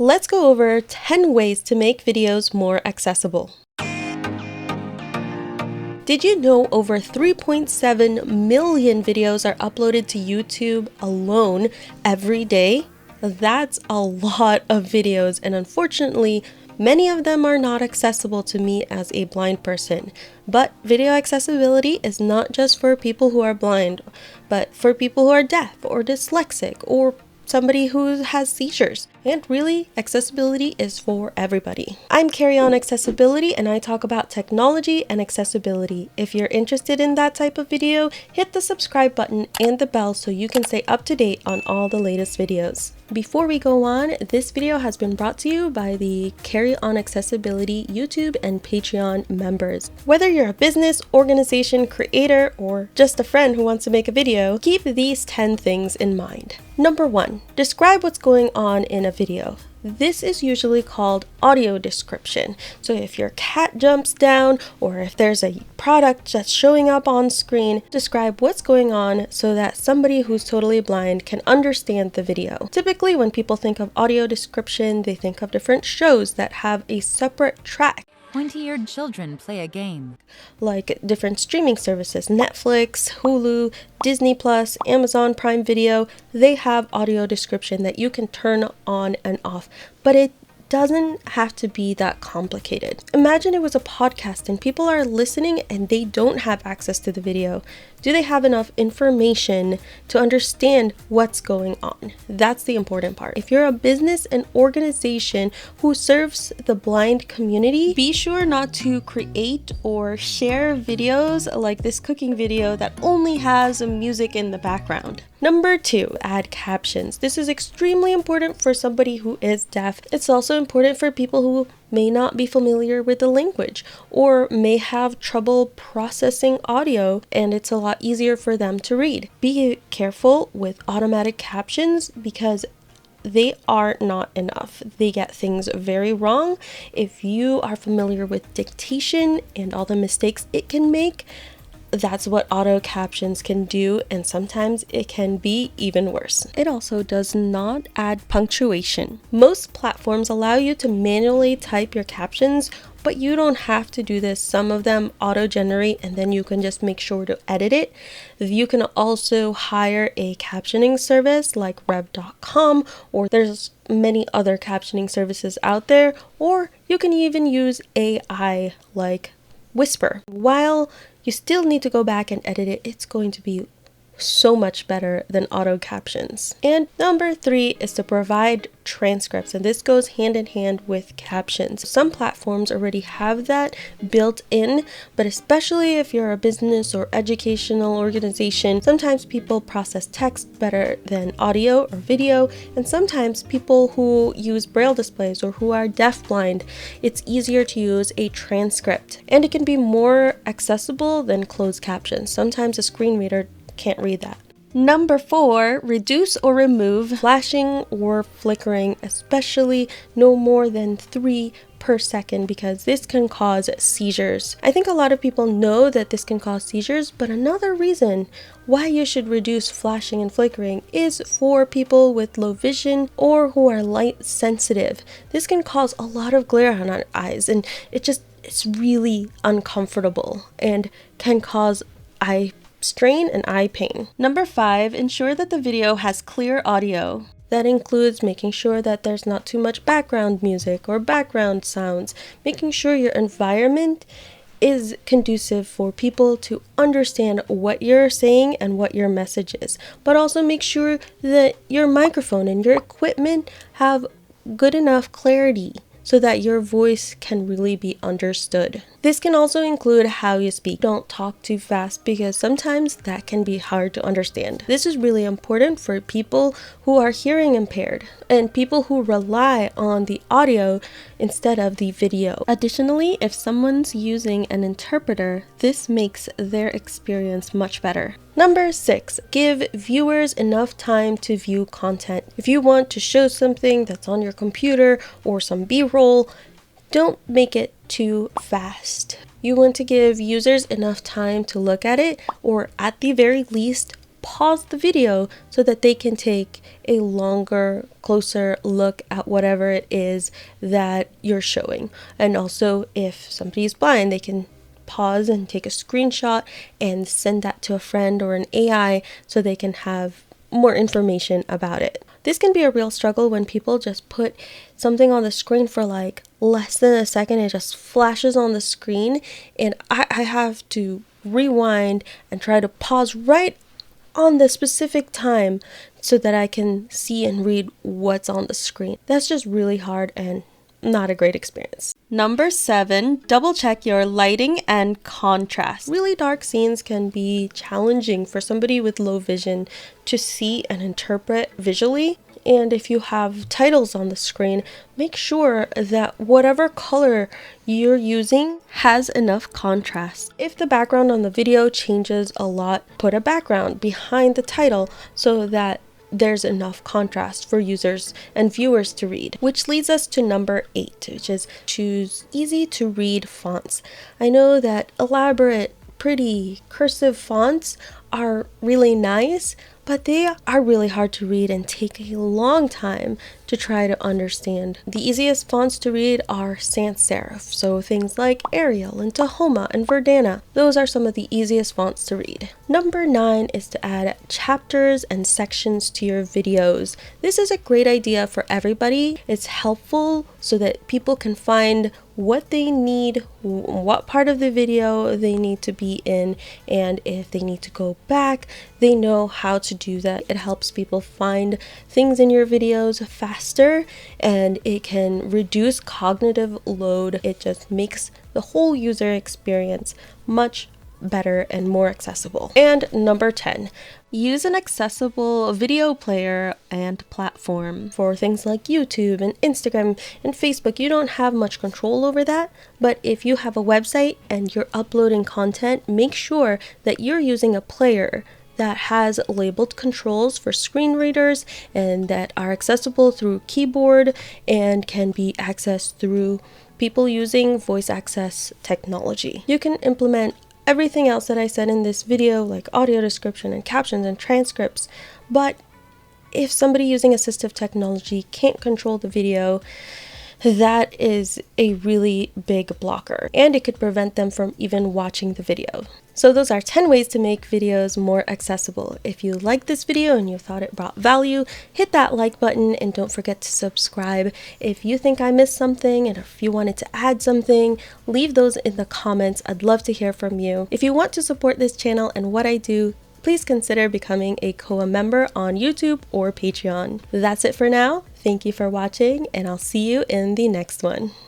Let's go over 10 ways to make videos more accessible. Did you know over 3.7 million videos are uploaded to YouTube alone every day? That's a lot of videos, and unfortunately, many of them are not accessible to me as a blind person. But video accessibility is not just for people who are blind, but for people who are deaf or dyslexic or somebody who has seizures. And really, accessibility is for everybody. I'm Carrie on Accessibility, and I talk about technology and accessibility. If you're interested in that type of video, hit the subscribe button and the bell so you can stay up to date on all the latest videos. Before we go on, this video has been brought to you by the Carrie on Accessibility YouTube and Patreon members. Whether you're a business, organization, creator, or just a friend who wants to make a video, keep these 10 things in mind. Number 1, describe what's going on in a video. This is usually called audio description. So if your cat jumps down or if there's a product that's showing up on screen, describe what's going on so that somebody who's totally blind can understand the video. Typically, when people think of audio description, they think of different shows that have a separate track. Pointy-eared children play a game. Like different streaming services, Netflix, Hulu, Disney Plus, Amazon Prime Video, they have audio description that you can turn on and off, but it doesn't have to be that complicated. Imagine it was a podcast and people are listening and they don't have access to the video. Do they have enough information to understand what's going on? That's the important part. If you're a business and organization who serves the blind community, be sure not to create or share videos like this cooking video that only has music in the background. Number 2, add captions. This is extremely important for somebody who is deaf. It's also important for people who may not be familiar with the language or may have trouble processing audio, and it's a lot easier for them to read. Be careful with automatic captions because they are not enough. They get things very wrong. If you are familiar with dictation and all the mistakes it can make, that's what auto captions can do, and sometimes it can be even worse. It also does not add punctuation. Most platforms allow you to manually type your captions, but you don't have to do this. Some of them auto-generate and then you can just make sure to edit it. You can also hire a captioning service like rev.com, or there's many other captioning services out there, or you can even use AI like Whisper. While you still need to go back and edit it, it's going to be so much better than auto captions. And number 3 is to provide transcripts, and this goes hand in hand with captions. Some platforms already have that built in, but especially if you're a business or educational organization, sometimes people process text better than audio or video, and sometimes people who use braille displays or who are deafblind, it's easier to use a transcript, and it can be more accessible than closed captions. Sometimes a screen reader can't read that. Number 4, reduce or remove flashing or flickering, especially no more than 3 per second, because this can cause seizures. I think a lot of people know that this can cause seizures, but another reason why you should reduce flashing and flickering is for people with low vision or who are light sensitive. This can cause a lot of glare on our eyes, and it's really uncomfortable and can cause eye strain and eye pain. Number 5, ensure that the video has clear audio. That includes making sure that there's not too much background music or background sounds, making sure your environment is conducive for people to understand what you're saying and what your message is. But also make sure that your microphone and your equipment have good enough clarity so that your voice can really be understood. This can also include how you speak. Don't talk too fast because sometimes that can be hard to understand. This is really important for people who are hearing impaired and people who rely on the audio instead of the video. Additionally, if someone's using an interpreter, this makes their experience much better. Number 6, give viewers enough time to view content. If you want to show something that's on your computer or some B-roll, don't make it too fast. You want to give users enough time to look at it, or at the very least, pause the video so that they can take a longer, closer look at whatever it is that you're showing. And also, if somebody is blind, they can pause and take a screenshot and send that to a friend or an AI so they can have more information about it. This can be a real struggle when people just put something on the screen for like less than a second. It just flashes on the screen, and I have to rewind and try to pause right on the specific time so that I can see and read what's on the screen. That's just really hard and not a great experience. Number 7, double check your lighting and contrast. Really dark scenes can be challenging for somebody with low vision to see and interpret visually. And if you have titles on the screen, make sure that whatever color you're using has enough contrast. If the background on the video changes a lot, put a background behind the title so that there's enough contrast for users and viewers to read. Which leads us to number 8, which is choose easy to read fonts. I know that elaborate, pretty cursive fonts are really nice, but they are really hard to read and take a long time to try to understand. The easiest fonts to read are sans serif, so things like Arial and Tahoma and Verdana. Those are some of the easiest fonts to read. Number 9 is to add chapters and sections to your videos. This is a great idea for everybody. It's helpful so that people can find what they need, what part of the video they need to be in, and if they need to go back, they know how to do that. It helps people find things in your videos faster, and it can reduce cognitive load. It just makes the whole user experience much better and more accessible. And number 10, use an accessible video player and platform. For things like YouTube and Instagram and Facebook, you don't have much control over that, but if you have a website and you're uploading content, make sure that you're using a player that has labeled controls for screen readers and that are accessible through keyboard and can be accessed through people using voice access technology. You can implement everything else that I said in this video, like audio description and captions and transcripts, but if somebody using assistive technology can't control the video, that is a really big blocker, and it could prevent them from even watching the video. So those are 10 ways to make videos more accessible. If you liked this video and you thought it brought value, hit that like button and don't forget to subscribe. If you think I missed something and if you wanted to add something, leave those in the comments. I'd love to hear from you. If you want to support this channel and what I do, please consider becoming a COA member on YouTube or Patreon. That's it for now. Thank you for watching, and I'll see you in the next one.